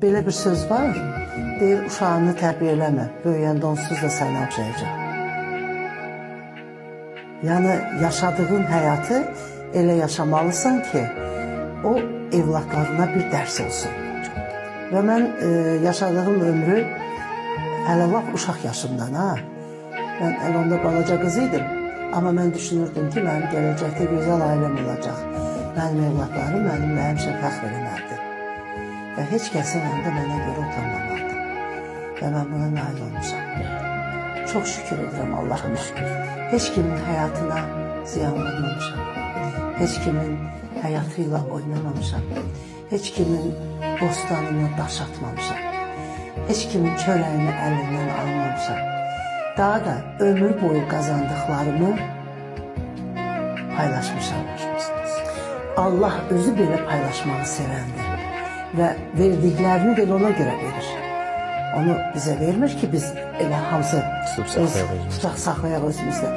Belə bir söz var, deyir uşağını tərbiyə eləmə, böyüyəndə onsuz da səni oxşayacaq. Yəni yaşadığın həyatı elə yaşamalısan ki, o evlatlarına bir dərs olsun. Və mən yaşadığım ömrü hələ lap uşaq yaşımdan mən hələ onda balaca qız idim. Amma mən düşünürdüm ki, mənim gələcəkdə gözəl ailəm olacaq. Mənim evlatlarım mənimlə həmişə fəxr eləməlidir. Və heç kəsin yanında mənə görə utanmamalıdır. Və mən buna nail olmuşam. Çox şükür edirəm Allah'ıma. Heç kimin həyatına ziyan vurmamışam. Heç kimin həyatıyla oynamamışam. Heç kimin bostanına daş atmamışam. Heç kimin çörəyini əlindən almamışam. Daha da ömür boyu qazandıqlarımı paylaşmışam. Allah özü belə paylaşmağı sevəndir. Və verdiklərini də ona görə verir. Onu bizə vermir ki, biz elə hamısı tutaq saxlayaq özümüzdə.